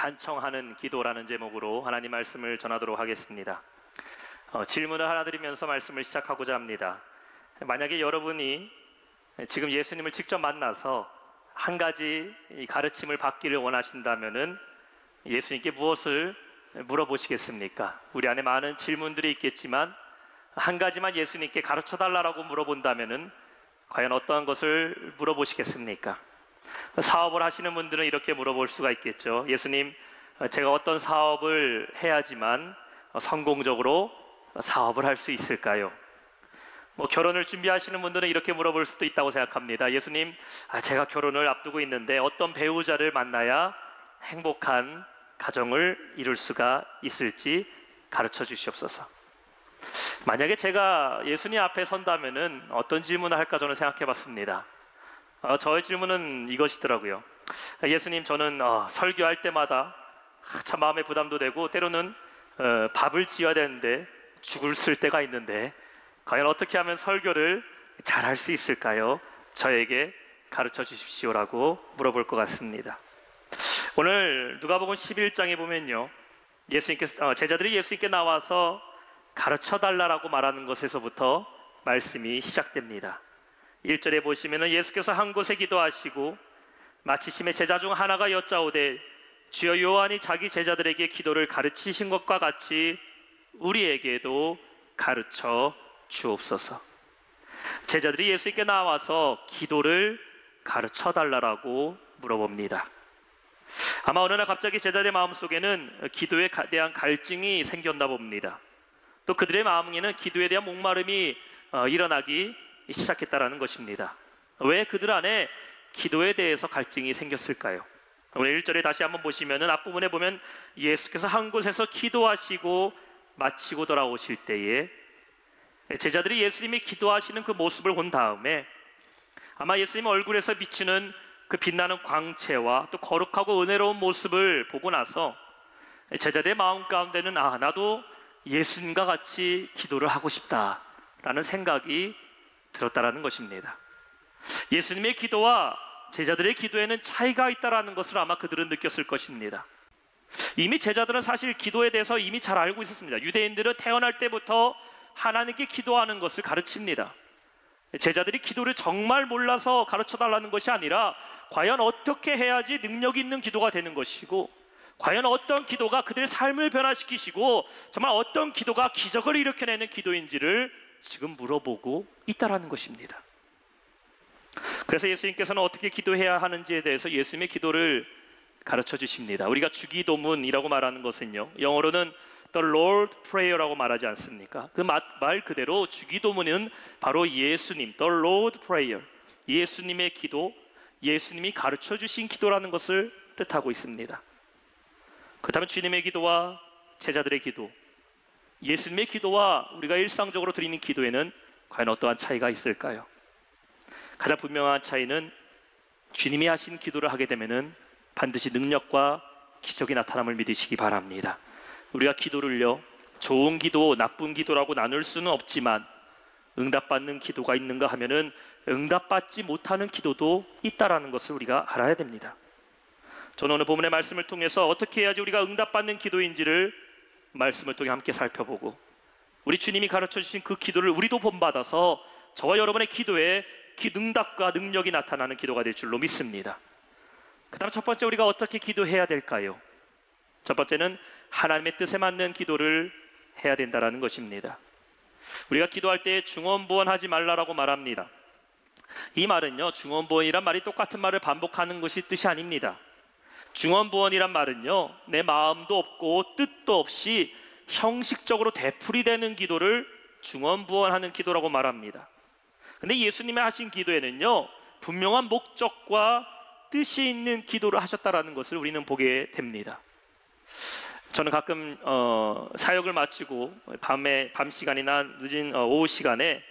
간청하는 기도라는 제목으로 하나님 말씀을 전하도록 하겠습니다. 질문을 하나 드리면서 말씀을 시작하고자 합니다. 만약에 여러분이 지금 예수님을 직접 만나서 한 가지 가르침을 받기를 원하신다면은 예수님께 무엇을 물어보시겠습니까? 우리 안에 많은 질문들이 있겠지만 한 가지만 예수님께 가르쳐 달라고 물어본다면은 과연 어떠한 것을 물어보시겠습니까? 사업을 하시는 분들은 이렇게 물어볼 수가 있겠죠. 예수님, 제가 어떤 사업을 해야지만 성공적으로 사업을 할 수 있을까요? 결혼을 준비하시는 분들은 이렇게 물어볼 수도 있다고 생각합니다. 예수님, 제가 결혼을 앞두고 있는데 어떤 배우자를 만나야 행복한 가정을 이룰 수가 있을지 가르쳐 주시옵소서. 만약에 제가 예수님 앞에 선다면은 어떤 질문을 할까 저는 생각해 봤습니다. 저의 질문은 이것이더라고요. 예수님, 저는 설교할 때마다 참 마음에 부담도 되고 때로는 밥을 지어야 되는데 죽을 쓸 때가 있는데 과연 어떻게 하면 설교를 잘 할 수 있을까요? 저에게 가르쳐 주십시오라고 물어볼 것 같습니다. 오늘 누가복음 11장에 보면요, 제자들이 예수님께 나와서 가르쳐 달라고 말하는 것에서부터 말씀이 시작됩니다. 1절에 보시면은 예수께서 한 곳에 기도하시고 마치심에 제자 중 하나가 여짜오되 주여, 요한이 자기 제자들에게 기도를 가르치신 것과 같이 우리에게도 가르쳐 주옵소서. 제자들이 예수님께 나와서 기도를 가르쳐 달라고 물어봅니다. 아마 어느 날 갑자기 제자들의 마음속에는 기도에 대한 갈증이 생겼나 봅니다. 또 그들의 마음에는 기도에 대한 목마름이 일어나기 시작했다라는 것입니다. 왜 그들 안에 기도에 대해서 갈증이 생겼을까요? 오늘 1절에 다시 한번 보시면은 앞부분에 보면 예수께서 한 곳에서 기도하시고 마치고 돌아오실 때에 제자들이 예수님이 기도하시는 그 모습을 본 다음에 아마 예수님 얼굴에서 비추는 그 빛나는 광채와 또 거룩하고 은혜로운 모습을 보고 나서 제자들의 마음 가운데는 나도 예수님과 같이 기도를 하고 싶다라는 생각이 들었다라는 것입니다. 예수님의 기도와 제자들의 기도에는 차이가 있다라는 것을 아마 그들은 느꼈을 것입니다. 이미 제자들은 사실 기도에 대해서 이미 잘 알고 있었습니다. 유대인들은 태어날 때부터 하나님께 기도하는 것을 가르칩니다. 제자들이 기도를 정말 몰라서 가르쳐 달라는 것이 아니라 과연 어떻게 해야지 능력 있는 기도가 되는 것이고, 과연 어떤 기도가 그들의 삶을 변화시키시고 정말 어떤 기도가 기적을 일으켜내는 기도인지를 지금 물어보고 있다라는 것입니다. 그래서 예수님께서는 어떻게 기도해야 하는지에 대해서 예수님의 기도를 가르쳐 주십니다. 우리가 주기도문이라고 말하는 것은요, 영어로는 The Lord Prayer라고 말하지 않습니까? 그 말 그대로 주기도문은 바로 예수님, The Lord Prayer, 예수님의 기도, 예수님이 가르쳐 주신 기도라는 것을 뜻하고 있습니다. 그렇다면 주님의 기도와 제자들의 기도, 예수님의 기도와 우리가 일상적으로 드리는 기도에는 과연 어떠한 차이가 있을까요? 가장 분명한 차이는 주님이 하신 기도를 하게 되면은 반드시 능력과 기적이 나타남을 믿으시기 바랍니다. 우리가 기도를요, 좋은 기도, 나쁜 기도라고 나눌 수는 없지만 응답받는 기도가 있는가 하면은 응답받지 못하는 기도도 있다라는 것을 우리가 알아야 됩니다. 저는 오늘 본문의 말씀을 통해서 어떻게 해야지 우리가 응답받는 기도인지를 말씀을 통해 함께 살펴보고, 우리 주님이 가르쳐 주신 그 기도를 우리도 본받아서 저와 여러분의 기도에 응답과 능력이 나타나는 기도가 될 줄로 믿습니다. 그 다음 첫 번째, 우리가 어떻게 기도해야 될까요? 첫 번째는 하나님의 뜻에 맞는 기도를 해야 된다는 것입니다. 우리가 기도할 때 중언부언하지 말라라고 말합니다. 이 말은요, 중언부언이란 말이 똑같은 말을 반복하는 것이 뜻이 아닙니다. 중언부언이란 말은요, 내 마음도 없고 뜻도 없이 형식적으로 되풀이되는 기도를 중언부언하는 기도라고 말합니다. 근데 예수님이 하신 기도에는요, 분명한 목적과 뜻이 있는 기도를 하셨다라는 것을 우리는 보게 됩니다. 저는 가끔 사역을 마치고 밤 시간이나 늦은 오후 시간에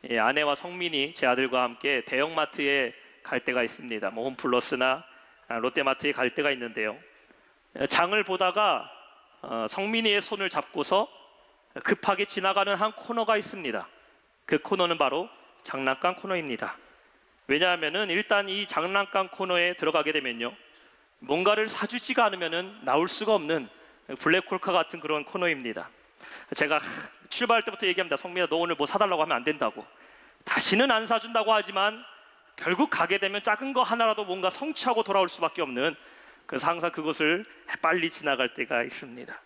아내와 성민이 제 아들과 함께 대형마트에 갈 때가 있습니다. 홈플러스나 롯데마트에 갈 때가 있는데요, 장을 보다가 성민이의 손을 잡고서 급하게 지나가는 한 코너가 있습니다. 그 코너는 바로 장난감 코너입니다. 왜냐하면은 일단 이 장난감 코너에 들어가게 되면요, 뭔가를 사주지가 않으면 나올 수가 없는 블랙홀카 같은 그런 코너입니다. 제가 출발할 때부터 얘기합니다. 성민아, 너 오늘 뭐 사달라고 하면 안 된다고. 다시는 안 사준다고 하지만 결국 가게 되면 작은 거 하나라도 뭔가 성취하고 돌아올 수밖에 없는, 그래서 항상 그것을 빨리 지나갈 때가 있습니다.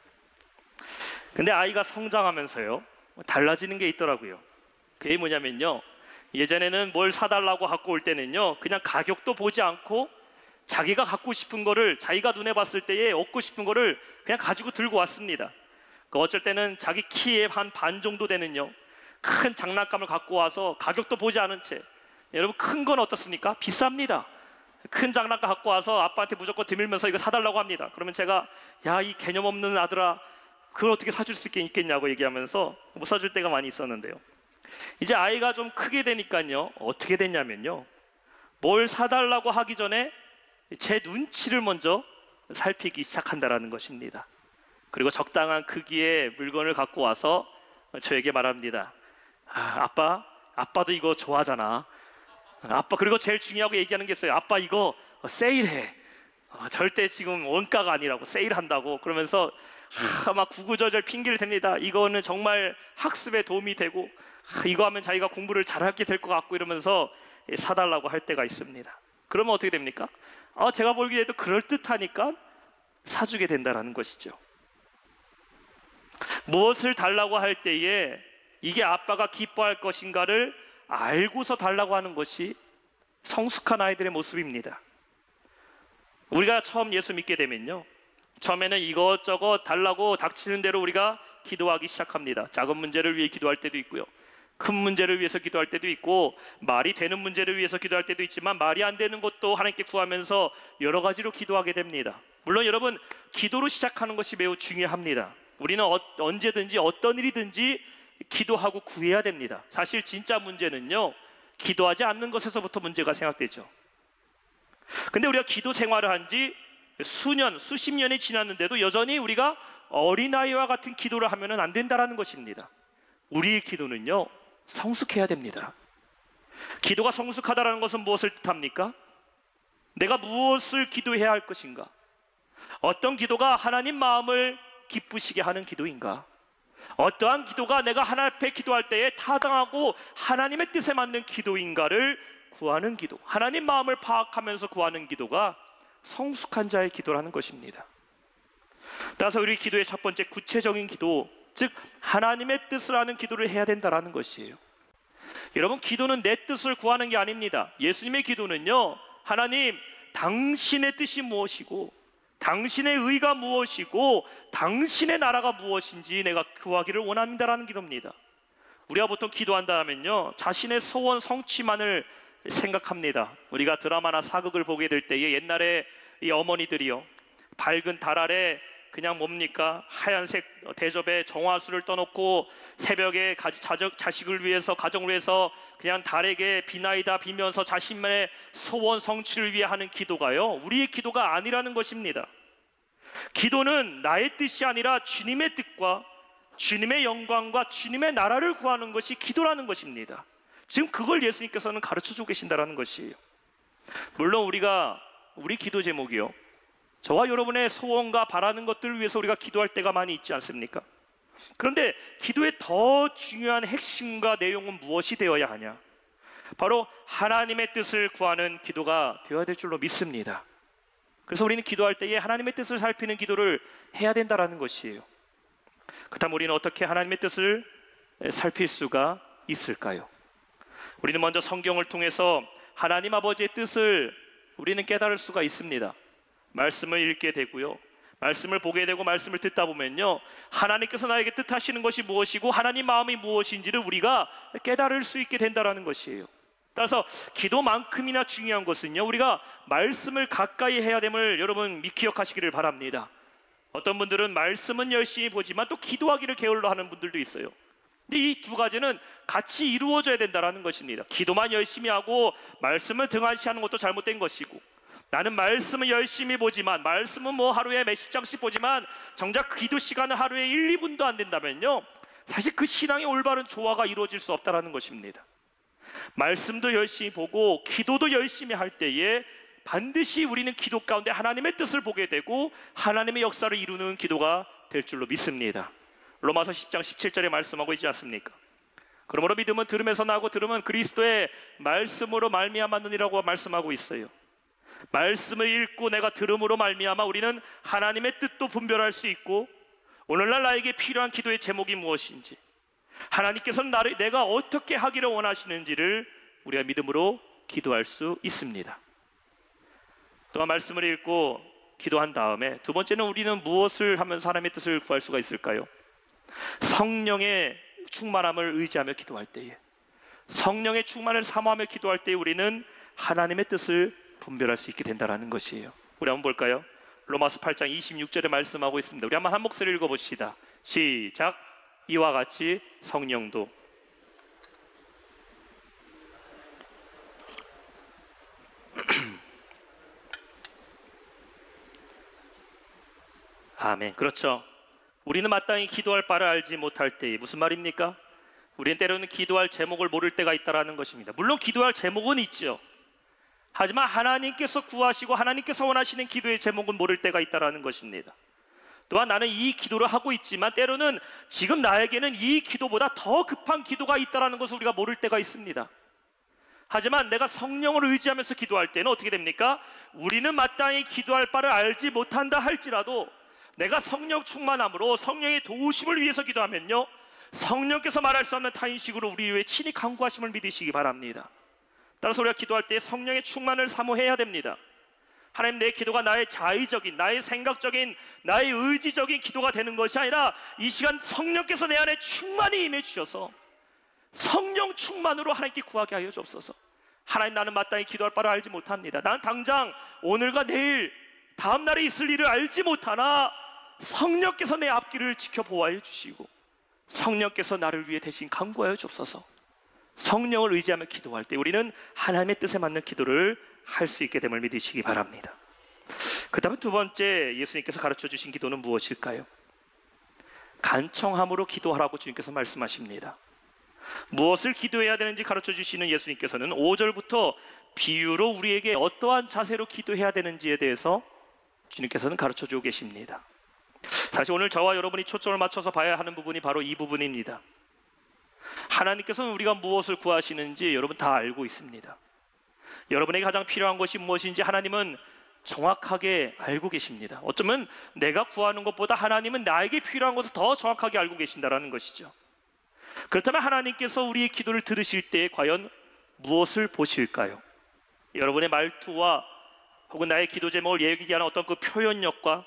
근데 아이가 성장하면서요, 달라지는 게 있더라고요. 그게 뭐냐면요, 예전에는 뭘 사달라고 갖고 올 때는요, 그냥 가격도 보지 않고 자기가 갖고 싶은 거를, 자기가 눈에 봤을 때에 얻고 싶은 거를 그냥 가지고 들고 왔습니다. 어쩔 때는 자기 키의 한 반 정도 되는요, 큰 장난감을 갖고 와서 가격도 보지 않은 채, 여러분 큰 건 어떻습니까? 비쌉니다. 큰 장난감 갖고 와서 아빠한테 무조건 들밀면서 이거 사달라고 합니다. 그러면 제가, 야, 이 개념 없는 아들아, 그걸 어떻게 사줄 수 있겠냐고 얘기하면서 못 사줄 때가 많이 있었는데요, 이제 아이가 좀 크게 되니까요, 어떻게 됐냐면요, 뭘 사달라고 하기 전에 제 눈치를 먼저 살피기 시작한다라는 것입니다. 그리고 적당한 크기의 물건을 갖고 와서 저에게 말합니다. 아빠도 이거 좋아하잖아. 아빠, 그리고 제일 중요하고 얘기하는 게 있어요. 아빠 이거 세일해. 절대 지금 원가가 아니라고, 세일한다고. 그러면서 막 구구절절 핑계를 댑니다. 이거는 정말 학습에 도움이 되고, 이거 하면 자기가 공부를 잘하게 될 것 같고, 이러면서 사달라고 할 때가 있습니다. 그러면 어떻게 됩니까? 제가 보기에도 그럴듯하니까 사주게 된다는 것이죠. 무엇을 달라고 할 때에 이게 아빠가 기뻐할 것인가를 알고서 달라고 하는 것이 성숙한 아이들의 모습입니다. 우리가 처음 예수 믿게 되면요, 처음에는 이것저것 달라고 닥치는 대로 우리가 기도하기 시작합니다. 작은 문제를 위해 기도할 때도 있고요, 큰 문제를 위해서 기도할 때도 있고, 말이 되는 문제를 위해서 기도할 때도 있지만 말이 안 되는 것도 하나님께 구하면서 여러 가지로 기도하게 됩니다. 물론 여러분, 기도로 시작하는 것이 매우 중요합니다. 우리는 언제든지 어떤 일이든지 기도하고 구해야 됩니다. 사실 진짜 문제는요, 기도하지 않는 것에서부터 문제가 생각되죠. 근데 우리가 기도 생활을 한 지 수년, 수십 년이 지났는데도 여전히 우리가 어린아이와 같은 기도를 하면 안 된다는 것입니다. 우리의 기도는요, 성숙해야 됩니다. 기도가 성숙하다는 것은 무엇을 뜻합니까? 내가 무엇을 기도해야 할 것인가? 어떤 기도가 하나님 마음을 기쁘시게 하는 기도인가? 어떠한 기도가 내가 하나님 앞에 기도할 때에 타당하고 하나님의 뜻에 맞는 기도인가를 구하는 기도, 하나님 마음을 파악하면서 구하는 기도가 성숙한 자의 기도라는 것입니다. 따라서 우리 기도의 첫 번째 구체적인 기도, 즉 하나님의 뜻을 아는 기도를 해야 된다는 것이에요. 여러분, 기도는 내 뜻을 구하는 게 아닙니다. 예수님의 기도는요, 하나님, 당신의 뜻이 무엇이고 당신의 의가 무엇이고 당신의 나라가 무엇인지 내가 구하기를 원합니다라는 기도입니다. 우리가 보통 기도한다 하면요, 자신의 소원 성취만을 생각합니다. 우리가 드라마나 사극을 보게 될 때에 옛날에 이 어머니들이요, 밝은 달 아래 그냥 뭡니까, 하얀색 대접에 정화수를 떠놓고 새벽에 자식을 위해서, 가정을 위해서 그냥 달에게 비나이다 비면서 자신만의 소원 성취를 위해 하는 기도가요, 우리의 기도가 아니라는 것입니다. 기도는 나의 뜻이 아니라 주님의 뜻과 주님의 영광과 주님의 나라를 구하는 것이 기도라는 것입니다. 지금 그걸 예수님께서는 가르쳐주고 계신다는 것이에요. 물론 우리 기도 제목이요, 저와 여러분의 소원과 바라는 것들을 위해서 우리가 기도할 때가 많이 있지 않습니까? 그런데 기도의 더 중요한 핵심과 내용은 무엇이 되어야 하냐? 바로 하나님의 뜻을 구하는 기도가 되어야 될 줄로 믿습니다. 그래서 우리는 기도할 때에 하나님의 뜻을 살피는 기도를 해야 된다는 것이에요. 그렇다면 우리는 어떻게 하나님의 뜻을 살필 수가 있을까요? 우리는 먼저 성경을 통해서 하나님 아버지의 뜻을 우리는 깨달을 수가 있습니다. 말씀을 읽게 되고요, 말씀을 보게 되고 말씀을 듣다 보면요, 하나님께서 나에게 뜻하시는 것이 무엇이고 하나님 마음이 무엇인지를 우리가 깨달을 수 있게 된다는 것이에요. 따라서 기도만큼이나 중요한 것은요, 우리가 말씀을 가까이 해야 됨을 여러분 기억하시기를 바랍니다. 어떤 분들은 말씀은 열심히 보지만 또 기도하기를 게을러 하는 분들도 있어요. 근데 이 두 가지는 같이 이루어져야 된다는 것입니다. 기도만 열심히 하고 말씀을 등한시하는 것도 잘못된 것이고, 나는 말씀을 열심히 보지만, 말씀은 뭐 하루에 몇십 장씩 보지만 정작 기도 시간은 하루에 1, 2분도 안 된다면요, 사실 그 신앙의 올바른 조화가 이루어질 수 없다는 것입니다. 말씀도 열심히 보고 기도도 열심히 할 때에 반드시 우리는 기도 가운데 하나님의 뜻을 보게 되고 하나님의 역사를 이루는 기도가 될 줄로 믿습니다. 로마서 10장 17절에 말씀하고 있지 않습니까? 그러므로 믿음은 들음에서 나고 들음은 그리스도의 말씀으로 말미암았느니라고 말씀하고 있어요. 말씀을 읽고 내가 들음으로 말미암아 우리는 하나님의 뜻도 분별할 수 있고 오늘날 나에게 필요한 기도의 제목이 무엇인지, 하나님께서는 내가 어떻게 하기를 원하시는지를 우리가 믿음으로 기도할 수 있습니다. 또한 말씀을 읽고 기도한 다음에 두 번째는 우리는 무엇을 하면서 하나님의 뜻을 구할 수가 있을까요? 성령의 충만함을 의지하며 기도할 때에, 성령의 충만을 사모하며 기도할 때에 우리는 하나님의 뜻을 분별할 수 있게 된다는 것이에요. 우리 한번 볼까요? 로마서 8장 26절에 말씀하고 있습니다. 우리 한번 한 목소리 읽어봅시다. 시작. 이와 같이 성령도 아멘. 그렇죠. 우리는 마땅히 기도할 바를 알지 못할 때에, 무슨 말입니까? 우리는 때로는 기도할 제목을 모를 때가 있다는 것입니다. 물론 기도할 제목은 있죠. 하지만 하나님께서 구하시고 하나님께서 원하시는 기도의 제목은 모를 때가 있다는 것입니다. 또한 나는 이 기도를 하고 있지만 때로는 지금 나에게는 이 기도보다 더 급한 기도가 있다는 것을 우리가 모를 때가 있습니다. 하지만 내가 성령을 의지하면서 기도할 때는 어떻게 됩니까? 우리는 마땅히 기도할 바를 알지 못한다 할지라도 내가 성령 충만함으로 성령의 도우심을 위해서 기도하면요, 성령께서 말할 수 없는 타인식으로 우리 위해 친히 간구하심을 믿으시기 바랍니다. 따라서 우리가 기도할 때 성령의 충만을 사모해야 됩니다. 하나님, 내 기도가 나의 자의적인, 나의 생각적인, 나의 의지적인 기도가 되는 것이 아니라 이 시간 성령께서 내 안에 충만히 임해 주셔서 성령 충만으로 하나님께 구하게 하여 주옵소서. 하나님, 나는 마땅히 기도할 바를 알지 못합니다. 난 당장 오늘과 내일 다음 날에 있을 일을 알지 못하나 성령께서 내 앞길을 지켜보아해 주시고 성령께서 나를 위해 대신 간구하여 주옵소서. 성령을 의지하며 기도할 때 우리는 하나님의 뜻에 맞는 기도를 할 수 있게 됨을 믿으시기 바랍니다. 그 다음에 두 번째 예수님께서 가르쳐 주신 기도는 무엇일까요? 간청함으로 기도하라고 주님께서 말씀하십니다. 무엇을 기도해야 되는지 가르쳐 주시는 예수님께서는 5절부터 비유로 우리에게 어떠한 자세로 기도해야 되는지에 대해서 주님께서는 가르쳐 주고 계십니다. 사실 오늘 저와 여러분이 초점을 맞춰서 봐야 하는 부분이 바로 이 부분입니다. 하나님께서는 우리가 무엇을 구하시는지 여러분 다 알고 있습니다. 여러분에게 가장 필요한 것이 무엇인지 하나님은 정확하게 알고 계십니다. 어쩌면 내가 구하는 것보다 하나님은 나에게 필요한 것을 더 정확하게 알고 계신다는 것이죠. 그렇다면 하나님께서 우리의 기도를 들으실 때 과연 무엇을 보실까요? 여러분의 말투와 혹은 나의 기도 제목을 얘기하는 어떤 그 표현력과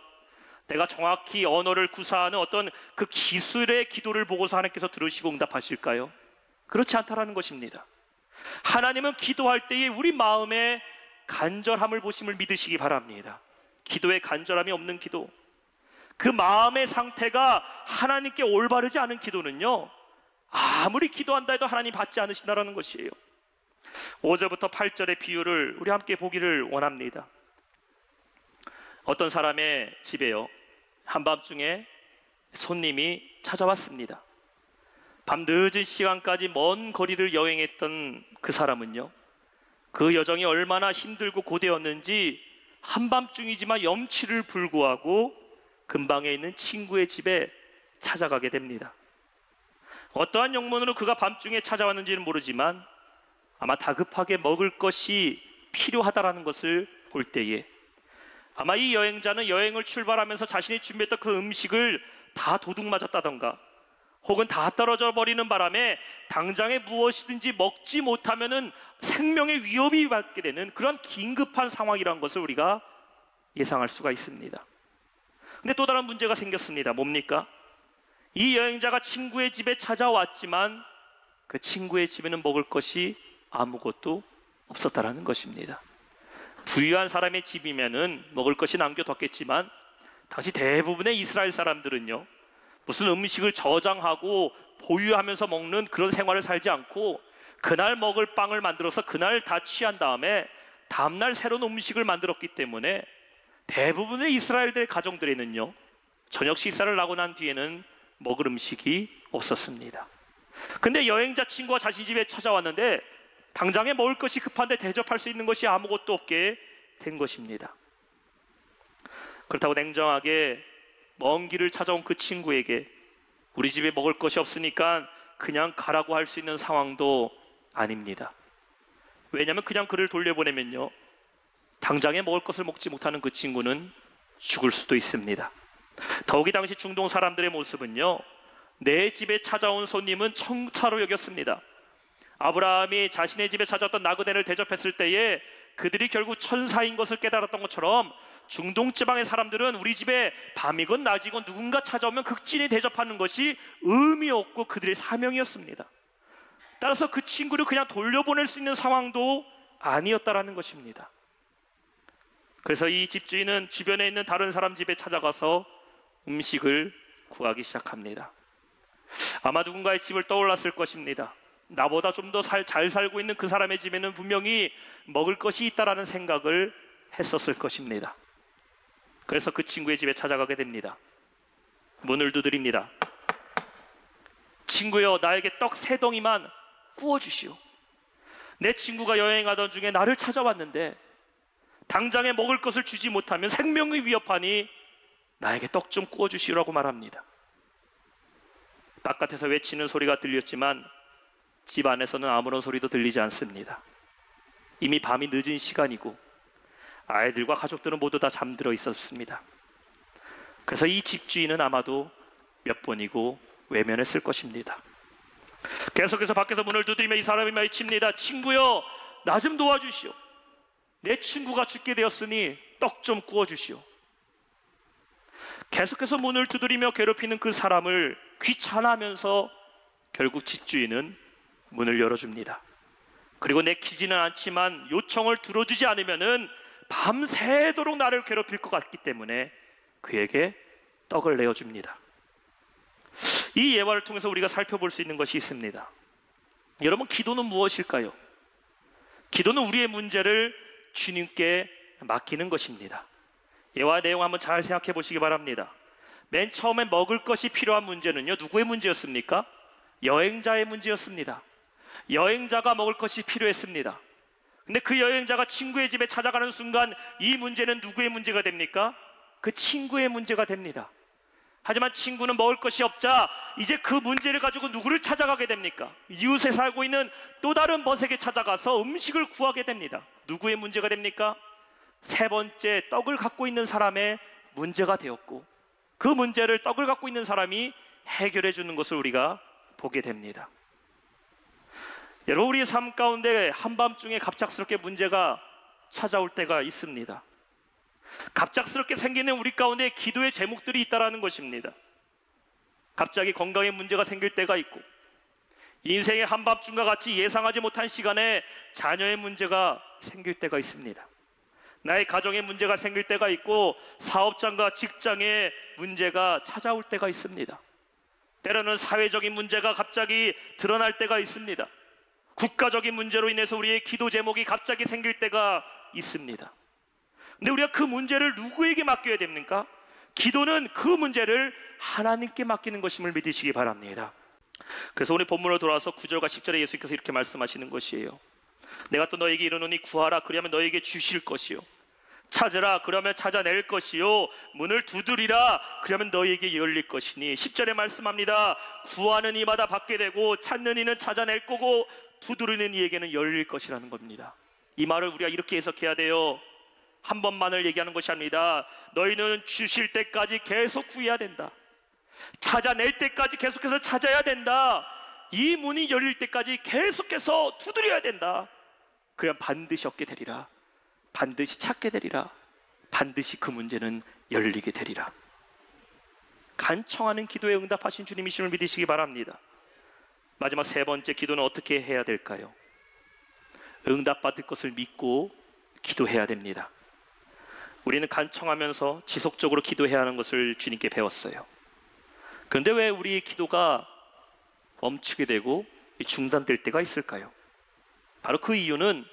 내가 정확히 언어를 구사하는 어떤 그 기술의 기도를 보고서 하나님께서 들으시고 응답하실까요? 그렇지 않다라는 것입니다. 하나님은 기도할 때에 우리 마음의 간절함을 보심을 믿으시기 바랍니다. 기도에 간절함이 없는 기도, 그 마음의 상태가 하나님께 올바르지 않은 기도는요, 아무리 기도한다 해도 하나님 받지 않으신다는 것이에요. 5절부터 8절의 비유를 우리 함께 보기를 원합니다. 어떤 사람의 집에요, 한밤중에 손님이 찾아왔습니다. 밤 늦은 시간까지 먼 거리를 여행했던 그 사람은요, 그 여정이 얼마나 힘들고 고되었는지 한밤중이지만 염치를 불구하고 근방에 있는 친구의 집에 찾아가게 됩니다. 어떠한 영문으로 그가 밤중에 찾아왔는지는 모르지만 아마 다급하게 먹을 것이 필요하다라는 것을 볼 때에 아마 이 여행자는 여행을 출발하면서 자신이 준비했던 그 음식을 다 도둑 맞았다던가 혹은 다 떨어져 버리는 바람에 당장에 무엇이든지 먹지 못하면은 생명의 위협이 받게 되는 그런 긴급한 상황이라는 것을 우리가 예상할 수가 있습니다. 근데 또 다른 문제가 생겼습니다. 뭡니까? 이 여행자가 친구의 집에 찾아왔지만 그 친구의 집에는 먹을 것이 아무것도 없었다라는 것입니다. 부유한 사람의 집이면은 먹을 것이 남겨뒀겠지만 당시 대부분의 이스라엘 사람들은요, 무슨 음식을 저장하고 보유하면서 먹는 그런 생활을 살지 않고 그날 먹을 빵을 만들어서 그날 다 취한 다음에 다음날 새로운 음식을 만들었기 때문에 대부분의 이스라엘들의 가정들에는요, 저녁 식사를 하고 난 뒤에는 먹을 음식이 없었습니다. 근데 여행자 친구가 자신 집에 찾아왔는데 당장에 먹을 것이 급한데 대접할 수 있는 것이 아무것도 없게 된 것입니다. 그렇다고 냉정하게 먼 길을 찾아온 그 친구에게 우리 집에 먹을 것이 없으니까 그냥 가라고 할 수 있는 상황도 아닙니다. 왜냐하면 그냥 그를 돌려보내면요, 당장에 먹을 것을 먹지 못하는 그 친구는 죽을 수도 있습니다. 더욱이 당시 중동 사람들의 모습은요, 내 집에 찾아온 손님은 천사로 여겼습니다. 아브라함이 자신의 집에 찾아왔던 나그네를 대접했을 때에 그들이 결국 천사인 것을 깨달았던 것처럼 중동 지방의 사람들은 우리 집에 밤이건 낮이건 누군가 찾아오면 극진히 대접하는 것이 의미 없고 그들의 사명이었습니다. 따라서 그 친구를 그냥 돌려보낼 수 있는 상황도 아니었다라는 것입니다. 그래서 이 집주인은 주변에 있는 다른 사람 집에 찾아가서 음식을 구하기 시작합니다. 아마 누군가의 집을 떠올랐을 것입니다. 나보다 좀 더 잘 살고 있는 그 사람의 집에는 분명히 먹을 것이 있다라는 생각을 했었을 것입니다. 그래서 그 친구의 집에 찾아가게 됩니다. 문을 두드립니다. 친구여, 나에게 떡 3덩이만 구워주시오. 내 친구가 여행하던 중에 나를 찾아왔는데 당장에 먹을 것을 주지 못하면 생명이 위협하니 나에게 떡 좀 구워주시오라고 말합니다. 바깥에서 외치는 소리가 들렸지만 집 안에서는 아무런 소리도 들리지 않습니다. 이미 밤이 늦은 시간이고 아이들과 가족들은 모두 다 잠들어 있었습니다. 그래서 이 집주인은 아마도 몇 번이고 외면했을 것입니다. 계속해서 밖에서 문을 두드리며 이 사람이 말칩니다. 친구여, 나 좀 도와주시오. 내 친구가 죽게 되었으니 떡 좀 구워주시오. 계속해서 문을 두드리며 괴롭히는 그 사람을 귀찮아하면서 결국 집주인은 문을 열어줍니다. 그리고 내키지는 않지만 요청을 들어주지 않으면은 밤새도록 나를 괴롭힐 것 같기 때문에 그에게 떡을 내어줍니다. 이 예화를 통해서 우리가 살펴볼 수 있는 것이 있습니다. 여러분, 기도는 무엇일까요? 기도는 우리의 문제를 주님께 맡기는 것입니다. 예화 내용 한번 잘 생각해 보시기 바랍니다. 맨 처음에 먹을 것이 필요한 문제는요, 누구의 문제였습니까? 여행자의 문제였습니다. 여행자가 먹을 것이 필요했습니다. 근데 그 여행자가 친구의 집에 찾아가는 순간 이 문제는 누구의 문제가 됩니까? 그 친구의 문제가 됩니다. 하지만 친구는 먹을 것이 없자 이제 그 문제를 가지고 누구를 찾아가게 됩니까? 이웃에 살고 있는 또 다른 벗에게 찾아가서 음식을 구하게 됩니다. 누구의 문제가 됩니까? 3번째, 떡을 갖고 있는 사람의 문제가 되었고 그 문제를 떡을 갖고 있는 사람이 해결해 주는 것을 우리가 보게 됩니다. 여러분, 우리의 삶 가운데 한밤중에 갑작스럽게 문제가 찾아올 때가 있습니다. 갑작스럽게 생기는 우리 가운데 기도의 제목들이 있다는 것입니다. 갑자기 건강에 문제가 생길 때가 있고 인생의 한밤중과 같이 예상하지 못한 시간에 자녀의 문제가 생길 때가 있습니다. 나의 가정에 문제가 생길 때가 있고 사업장과 직장에 문제가 찾아올 때가 있습니다. 때로는 사회적인 문제가 갑자기 드러날 때가 있습니다. 국가적인 문제로 인해서 우리의 기도 제목이 갑자기 생길 때가 있습니다. 근데 우리가 그 문제를 누구에게 맡겨야 됩니까? 기도는 그 문제를 하나님께 맡기는 것임을 믿으시기 바랍니다. 그래서 오늘 본문으로 돌아와서 9절과 10절에 예수님께서 이렇게 말씀하시는 것이에요. 내가 또 너에게 이르노니 구하라, 그리하면 너에게 주실 것이요, 찾으라, 그러면 찾아낼 것이요, 문을 두드리라, 그러면 너에게 열릴 것이니. 10절에 말씀합니다. 구하는 이마다 받게 되고 찾는 이는 찾아낼 거고 두드리는 이에게는 열릴 것이라는 겁니다. 이 말을 우리가 이렇게 해석해야 돼요. 한 번만을 얘기하는 것이 아닙니다. 너희는 주실 때까지 계속 구해야 된다. 찾아낼 때까지 계속해서 찾아야 된다. 이 문이 열릴 때까지 계속해서 두드려야 된다. 그럼 반드시 얻게 되리라. 반드시 찾게 되리라. 반드시 그 문제는 열리게 되리라. 간청하는 기도에 응답하신 주님이심을 믿으시기 바랍니다. 마지막 3번째, 기도는 어떻게 해야 될까요? 응답받을 것을 믿고 기도해야 됩니다. 우리는 간청하면서 지속적으로 기도해야 하는 것을 주님께 배웠어요. 그런데 왜 우리의 기도가 멈추게 되고 중단될 때가 있을까요? 바로 그 이유는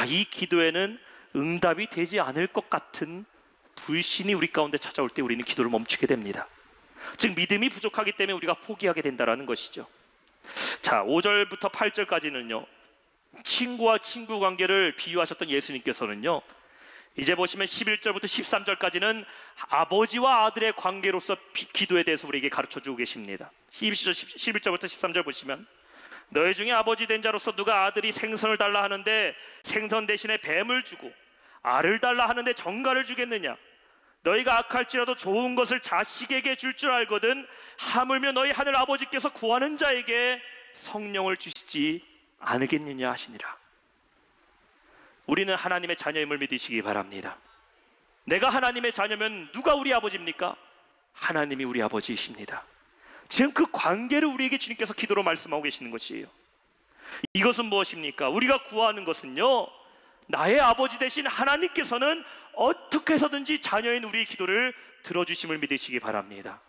이 기도에는 응답이 되지 않을 것 같은 불신이 우리 가운데 찾아올 때 우리는 기도를 멈추게 됩니다. 즉 믿음이 부족하기 때문에 우리가 포기하게 된다는 것이죠. 자, 5절부터 8절까지는요 친구와 친구 관계를 비유하셨던 예수님께서는요 이제 보시면 11절부터 13절까지는 아버지와 아들의 관계로서 기도에 대해서 우리에게 가르쳐주고 계십니다. 11절부터 13절 보시면 너희 중에 아버지 된 자로서 누가 아들이 생선을 달라 하는데 생선 대신에 뱀을 주고 알을 달라 하는데 정갈을 주겠느냐? 너희가 악할지라도 좋은 것을 자식에게 줄 줄 알거든 하물며 너희 하늘 아버지께서 구하는 자에게 성령을 주시지 않으겠느냐 하시니라. 우리는 하나님의 자녀임을 믿으시기 바랍니다. 내가 하나님의 자녀면 누가 우리 아버지입니까? 하나님이 우리 아버지이십니다. 지금 그 관계를 우리에게 주님께서 기도로 말씀하고 계시는 것이에요. 이것은 무엇입니까? 우리가 구하는 것은요, 나의 아버지 되신 하나님께서는 어떻게 해서든지 자녀인 우리의 기도를 들어주심을 믿으시기 바랍니다.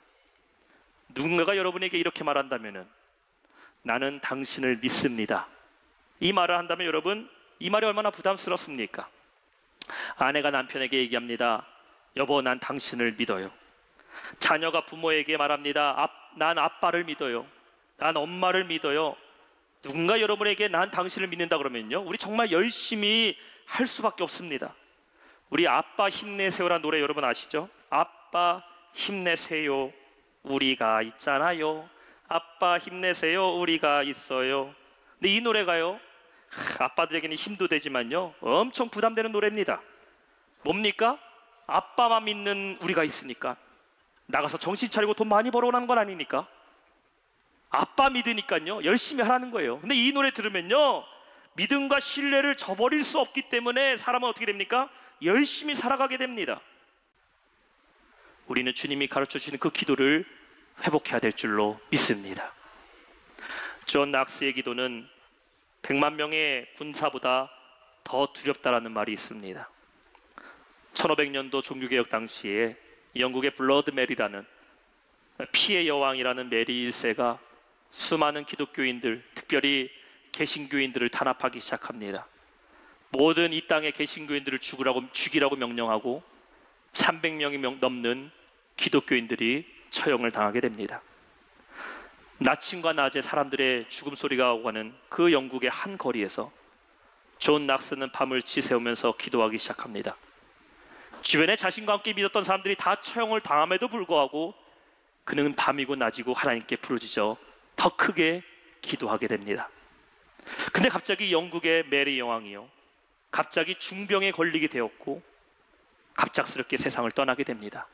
누군가가 여러분에게 이렇게 말한다면 나는 당신을 믿습니다, 이 말을 한다면 여러분, 이 말이 얼마나 부담스럽습니까? 아내가 남편에게 얘기합니다. 여보, 난 당신을 믿어요. 자녀가 부모에게 말합니다. 난 아빠를 믿어요. 난 엄마를 믿어요. 누군가 여러분에게 난 당신을 믿는다 그러면요, 우리 정말 열심히 할 수밖에 없습니다. 우리 아빠 힘내세요라는 노래 여러분 아시죠? 아빠 힘내세요, 우리가 있잖아요. 아빠 힘내세요, 우리가 있어요. 근데 이 노래가요, 아빠들에게는 힘도 되지만요, 엄청 부담되는 노래입니다. 뭡니까? 아빠만 믿는 우리가 있으니까 나가서 정신 차리고 돈 많이 벌어오라는 건 아니니까 아빠 믿으니까요 열심히 하라는 거예요. 근데 이 노래 들으면요, 믿음과 신뢰를 저버릴 수 없기 때문에 사람은 어떻게 됩니까? 열심히 살아가게 됩니다. 우리는 주님이 가르쳐 주시는 그 기도를 회복해야 될 줄로 믿습니다. 존 낙스의 기도는 100만 명의 군사보다 더 두렵다라는 말이 있습니다. 1500년도 종교개혁 당시에 영국의 블러드 메리라는 피의 여왕이라는 메리 1세가 수많은 기독교인들, 특별히 개신교인들을 탄압하기 시작합니다. 모든 이 땅의 개신교인들을 죽이라고 명령하고 300명이 넘는 기독교인들이 처형을 당하게 됩니다. 아침과 낮에 사람들의 죽음 소리가 오고 가는 그 영국의 한 거리에서 존 낙스는 밤을 지새우면서 기도하기 시작합니다. 주변에 자신과 함께 믿었던 사람들이 다 처형을 당함에도 불구하고 그는 밤이고 낮이고 하나님께 부르짖어 더 크게 기도하게 됩니다. 근데 갑자기 영국의 메리 여왕이요, 갑자기 중병에 걸리게 되었고 갑작스럽게 세상을 떠나게 됩니다.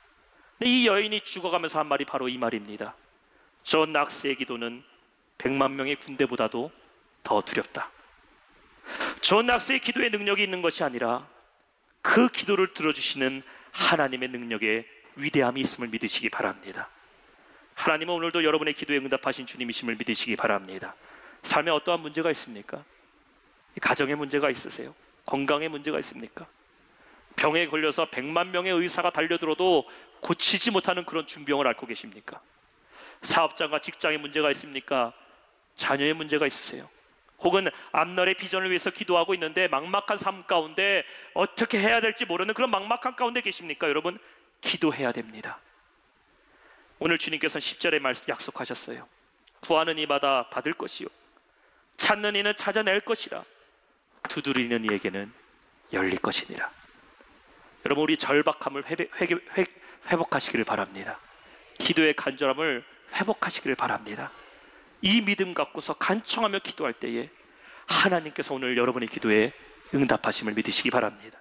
근데 이 여인이 죽어가면서 한 말이 바로 이 말입니다. 존 낙스의 기도는 100만 명의 군대보다도 더 두렵다. 존 낙스의 기도에 능력이 있는 것이 아니라 그 기도를 들어주시는 하나님의 능력에 위대함이 있음을 믿으시기 바랍니다. 하나님은 오늘도 여러분의 기도에 응답하신 주님이심을 믿으시기 바랍니다. 삶에 어떠한 문제가 있습니까? 가정에 문제가 있으세요? 건강에 문제가 있습니까? 병에 걸려서 100만 명의 의사가 달려들어도 고치지 못하는 그런 중병을 앓고 계십니까? 사업장과 직장에 문제가 있습니까? 자녀의 문제가 있으세요? 혹은 앞날의 비전을 위해서 기도하고 있는데 막막한 삶 가운데 어떻게 해야 될지 모르는 그런 막막한 가운데 계십니까? 여러분, 기도해야 됩니다. 오늘 주님께서는 10절에 약속하셨어요. 구하는 이 받아 받을 것이요, 찾는 이는 찾아낼 것이라, 두드리는 이에게는 열릴 것이니라. 여러분, 우리 절박함을 회복하시기를 바랍니다. 기도의 간절함을 회복하시기를 바랍니다. 이 믿음 갖고서 간청하며 기도할 때에 하나님께서 오늘 여러분의 기도에 응답하심을 믿으시기 바랍니다.